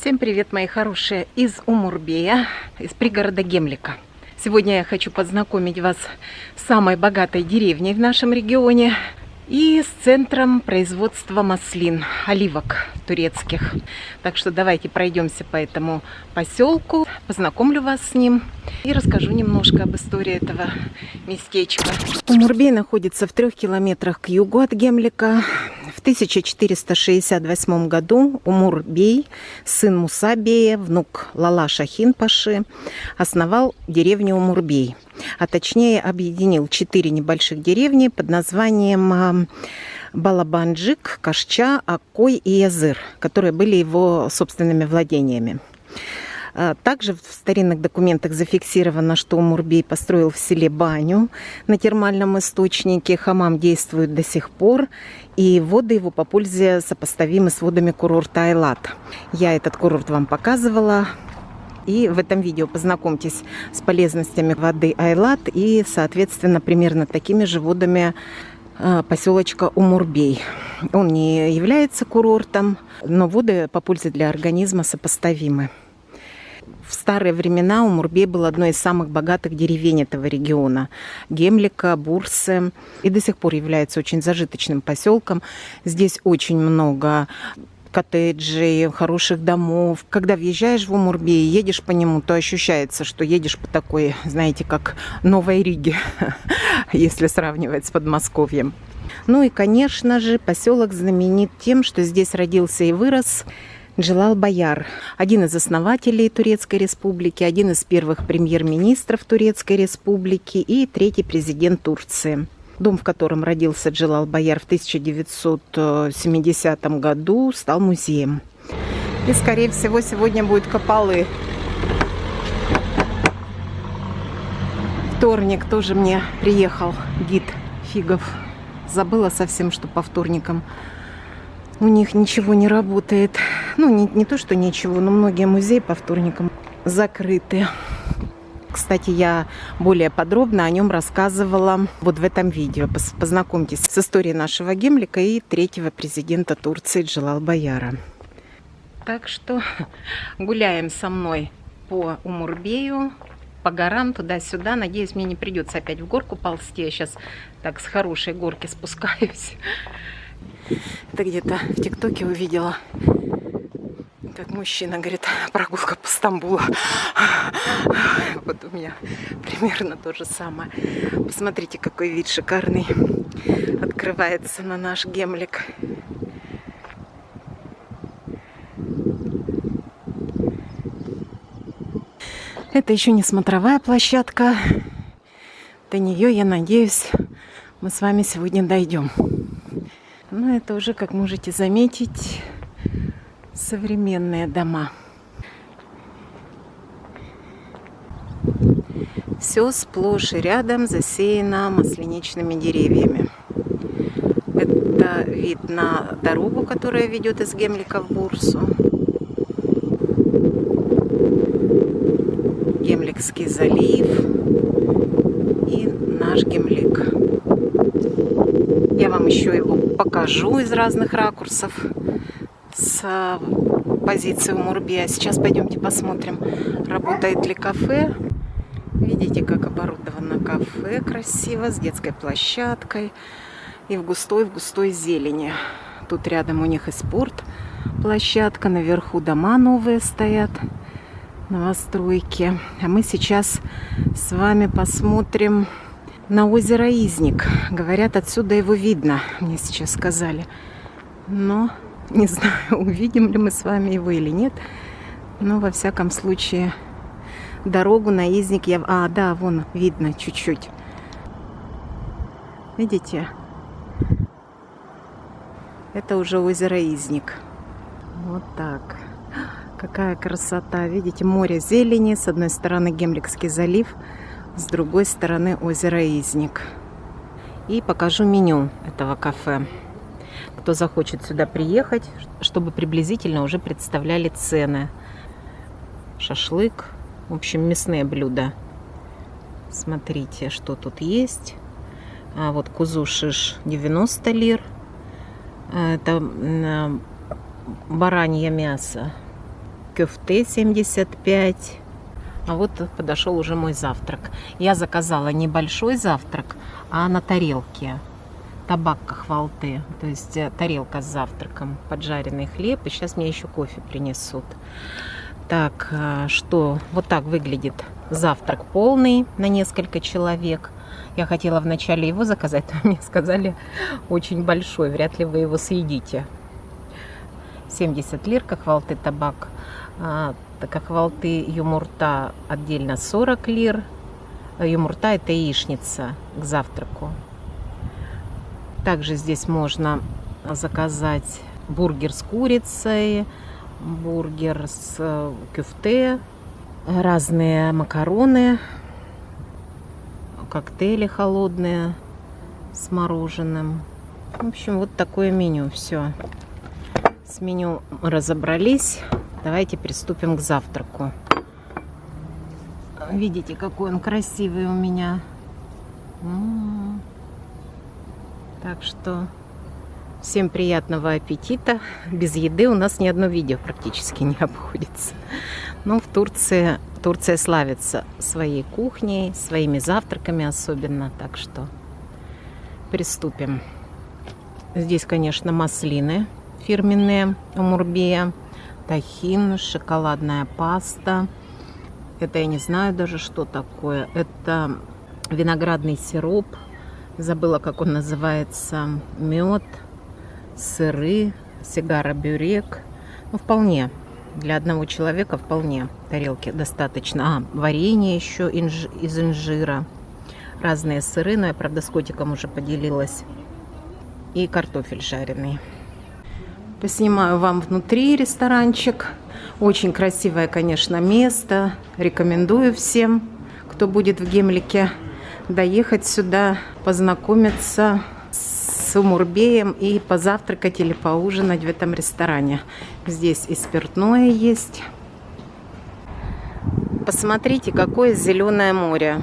Всем привет, мои хорошие, из Умурбея, из пригорода Гемлика. Сегодня я хочу познакомить вас с самой богатой деревней в нашем регионе и с центром производства маслин, оливок турецких. Так что давайте пройдемся по этому поселку, познакомлю вас с ним и расскажу немножко об истории этого местечка. Умурбей находится в 3 километрах к югу от Гемлика. В 1468 году Умурбей, сын Муса бея, внук Лала Шахин Паши, основал деревню Умурбей, а точнее объединил 4 небольших деревни под названием Балабанджик, Кашча, Аккой и Языр, которые были его собственными владениями. Также в старинных документах зафиксировано, что Умурбей построил в селе баню на термальном источнике. Хамам действует до сих пор, и воды его по пользе сопоставимы с водами курорта Айлат. Я этот курорт вам показывала. И в этом видео познакомьтесь с полезностями воды Айлат и, соответственно, примерно такими же водами поселочка Умурбей. Он не является курортом, но воды по пользе для организма сопоставимы. В старые времена Умурбей был одной из самых богатых деревень этого региона. Гемлика, Бурсы. И до сих пор является очень зажиточным поселком. Здесь очень много коттеджей, хороших домов. Когда въезжаешь в Умурбей, едешь по нему, то ощущается, что едешь по такой, знаете, как Новой Риге, если сравнивать с Подмосковьем. Ну и, конечно же, поселок знаменит тем, что здесь родился и вырос Джелал Бояр, один из основателей Турецкой Республики, один из первых премьер-министров Турецкой Республики и третий президент Турции. Дом, в котором родился Джелал Бояр в 1970 году, стал музеем. И, скорее всего, сегодня будет Капалы. Вторник тоже мне приехал гид Фигов. Забыла совсем, что по вторникам у них ничего не работает. Ну, не то, что ничего, но многие музеи по вторникам закрыты. Кстати, я более подробно о нем рассказывала вот в этом видео. Познакомьтесь с историей нашего Гемлика и третьего президента Турции Джелал Бояра. Так что гуляем со мной по Умурбею, по горам, туда-сюда. Надеюсь, мне не придется опять в горку ползти. Я сейчас так с хорошей горки спускаюсь. Это где-то в ТикТоке увидела, как мужчина говорит, прогулка по Стамбулу. Вот у меня примерно то же самое. Посмотрите, какой вид шикарный открывается на наш Гемлик. Это еще не смотровая площадка. До нее, я надеюсь, мы с вами сегодня дойдем. Но это уже, как можете заметить, современные дома. Все сплошь и рядом засеяно масляничными деревьями. Это вид на дорогу, которая ведет из Гемлика в Бурсу. Гемликский залив и наш Гемлик. Я вам еще его покажу из разных ракурсов с позиции Умурбея. Сейчас пойдемте посмотрим, работает ли кафе. Видите, как оборудовано кафе красиво, с детской площадкой и в густой зелени. Тут рядом у них и спортплощадка, наверху дома новые стоят, новостройки. А мы сейчас с вами посмотрим на озеро Изник. Говорят, отсюда его видно, мне сейчас сказали. Но не знаю, увидим ли мы с вами его или нет. Но, во всяком случае, дорогу на Изник я... А, да, вон видно чуть-чуть. Видите? Это уже озеро Изник. Вот так. Какая красота. Видите, море зелени. С одной стороны Гемликский залив, с другой стороны озеро Изник. И покажу меню этого кафе. Кто захочет сюда приехать, чтобы приблизительно уже представляли цены. Шашлык, в общем, мясные блюда. Смотрите, что тут есть. А вот кузу шиш 90 лир. Это баранье мясо. кюфте 75. А вот подошел уже мой завтрак. Я заказала небольшой завтрак, а на тарелке табак кахвалты, то есть тарелка с завтраком, поджаренный хлеб, и сейчас мне еще кофе принесут. Так, что вот так выглядит завтрак полный на несколько человек. Я хотела вначале его заказать, но мне сказали, очень большой, вряд ли вы его съедите. 70 лир кахвалты табак, кахвалты юмурта отдельно 40 лир. Юмурта — это яичница к завтраку. Также здесь можно заказать бургер с курицей, бургер с кюфте, разные макароны, коктейли холодные с мороженым. В общем, вот такое меню. Все. С меню разобрались. Давайте приступим к завтраку. Видите, какой он красивый у меня. Так что всем приятного аппетита. Без еды у нас ни одно видео практически не обходится. Но Турция славится своей кухней, своими завтраками особенно. Так что приступим. Здесь, конечно, маслины фирменные Умурбия, тахин, шоколадная паста. Это я не знаю даже, что такое. Это виноградный сироп. Забыла, как он называется. Мед, сыры, сигара-бюрек. Ну, вполне. Для одного человека вполне тарелки достаточно. Варенье еще из инжира. Разные сыры, но я, правда, с котиком уже поделилась. И картофель жареный. Поснимаю вам внутри ресторанчик. Очень красивое, конечно, место. Рекомендую всем, кто будет в Гемлике, доехать сюда, познакомиться с Умурбеем и позавтракать или поужинать в этом ресторане. Здесь и спиртное есть. Посмотрите, какое зеленое море.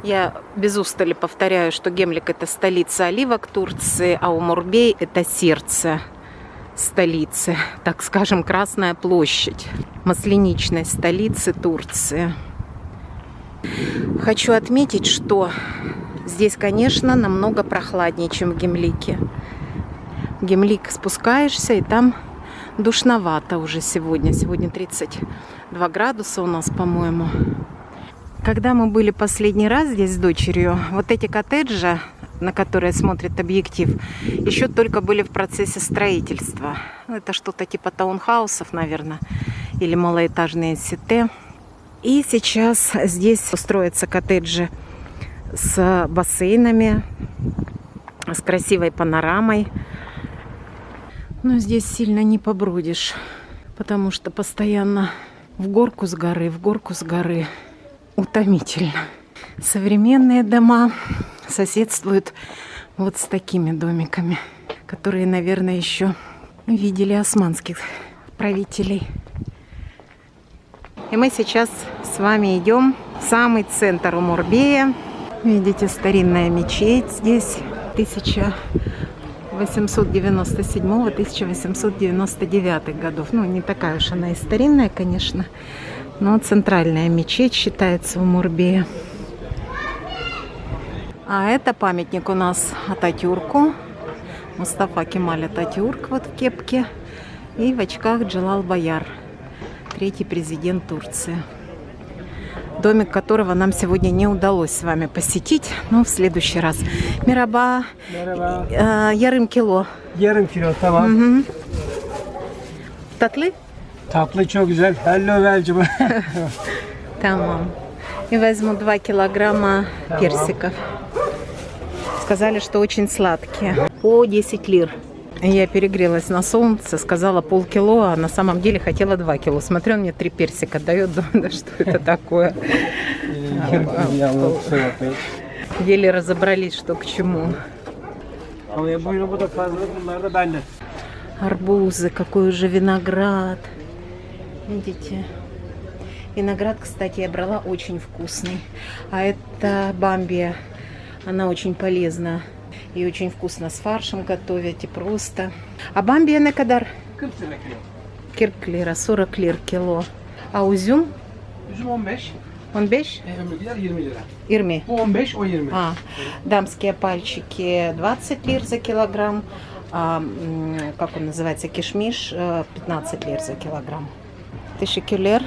Я без устали повторяю, что Гемлик — это столица оливок Турции, а Умурбей — это сердце столицы, так скажем, Красная площадь, масляничной столицы Турции. Хочу отметить, что здесь, конечно, намного прохладнее, чем в Гемлике. В Гемлик спускаешься, и там душновато уже сегодня. Сегодня 32 градуса у нас, по-моему. Когда мы были последний раз здесь с дочерью, вот эти коттеджи, на которые смотрит объектив, еще только были в процессе строительства. Это что-то типа таунхаусов, наверное, или малоэтажные сите. И сейчас здесь строятся коттеджи с бассейнами, с красивой панорамой. Но здесь сильно не побродишь, потому что постоянно в горку с горы, в горку с горы. Утомительно. Современные дома соседствуют вот с такими домиками, которые, наверное, еще видели османских правителей. И мы сейчас с вами идем в самый центр Умурбея. Видите, старинная мечеть здесь 1897-1899 годов. Ну, не такая уж она и старинная, конечно, но центральная мечеть считается в Умурбее. А это памятник у нас Ататюрку. Мустафа Кемаль Ататюрк вот в кепке и в очках Джелал Баяр, третий президент Турции. Домик которого нам сегодня не удалось с вами посетить, но в следующий раз. Мераба. Ярым кило. Yarım kilo, tamam. Угу. Tatlı? Tatlı çok güzel. Hello Belgium. Tamam. И возьму 2 килограмма персиков. Сказали, что очень сладкие. По 10 лир. Я перегрелась на солнце, сказала полкило, а на самом деле хотела 2 кило. Смотрю, он мне 3 персика дает. Да что это такое? Еле разобрались, что к чему. Арбузы, какой уже виноград. Видите? Виноград, кстати, я брала очень вкусный. А это бамбия. Она очень полезна. И очень вкусно с фаршем готовить, и просто. А бамбия на кадар? 40 lira, 40 lira kilo. A üzüm? Üzüm 15. 15? Öbürkiler 20 lira. 20. Bu 15, o 20. А, дамские пальчики 20 лир за килограмм. А, как он называется, кишмиш 15 лир за килограмм. Teşekkürler.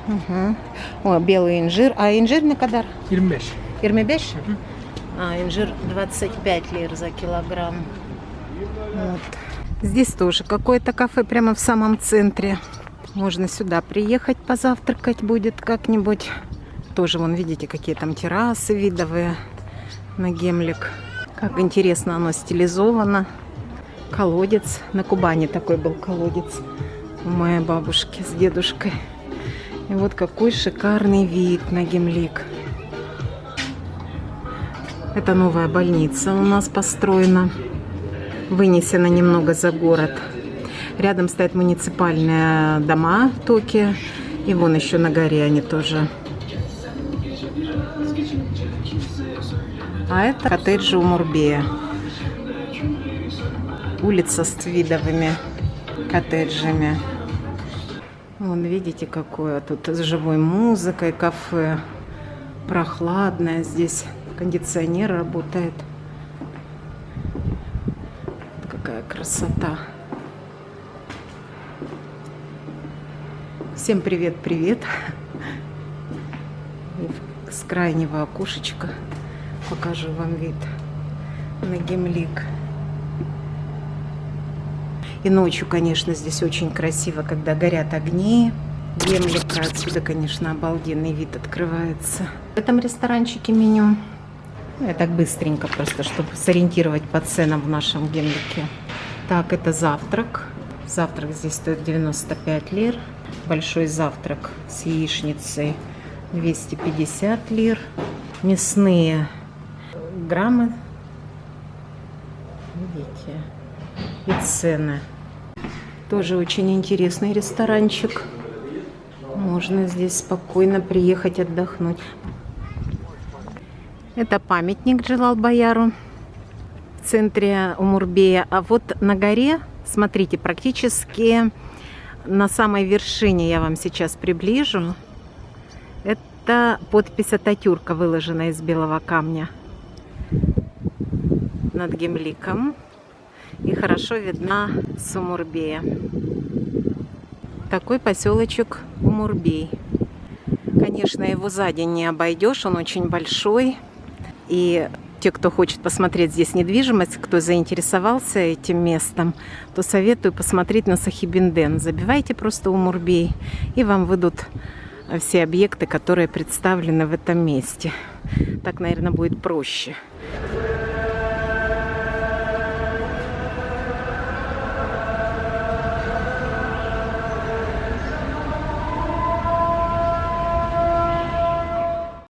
Угу. О, белый инжир. А инжир не кадар? 25. 25? А, инжир 25 лир за килограмм. Вот. Здесь тоже какое-то кафе прямо в самом центре. Можно сюда приехать позавтракать будет как-нибудь. Тоже, вон, видите, какие там террасы видовые на Гемлик. Как интересно оно стилизовано. Колодец. На Кубани такой был колодец у моей бабушки с дедушкой. И вот какой шикарный вид на Гемлик. Это новая больница у нас построена. Вынесена немного за город. Рядом стоят муниципальные дома в Токио. И вон еще на горе они тоже. А это коттеджи Умурбея. Улица с видовыми коттеджами. Вон, видите, какое тут с живой музыкой кафе. Прохладное здесь. Кондиционер работает. Какая красота. Всем привет-привет. С крайнего окошечка покажу вам вид на Гемлик. И ночью, конечно, здесь очень красиво, когда горят огни Гемлика. Отсюда, конечно, обалденный вид открывается. В этом ресторанчике меню. Я так быстренько просто, чтобы сориентировать по ценам в нашем Гемлике. Так, это завтрак. Завтрак здесь стоит 95 лир. Большой завтрак с яичницей 250 лир. Мясные граммы. Видите? И цены. Тоже очень интересный ресторанчик. Можно здесь спокойно приехать отдохнуть. Это памятник Джалал-Баяру в центре Умурбея. А вот на горе, смотрите, практически на самой вершине, я вам сейчас приближу, это подпись Ататюрка, выложена из белого камня над Гемликом. И хорошо видна с Умурбея. Такой поселочек Умурбей. Конечно, его за день не обойдешь, он очень большой. И те, кто хочет посмотреть здесь недвижимость, кто заинтересовался этим местом, то советую посмотреть на Сахибинден. Забивайте просто Умурбей, и вам выйдут все объекты, которые представлены в этом месте. Так, наверное, будет проще.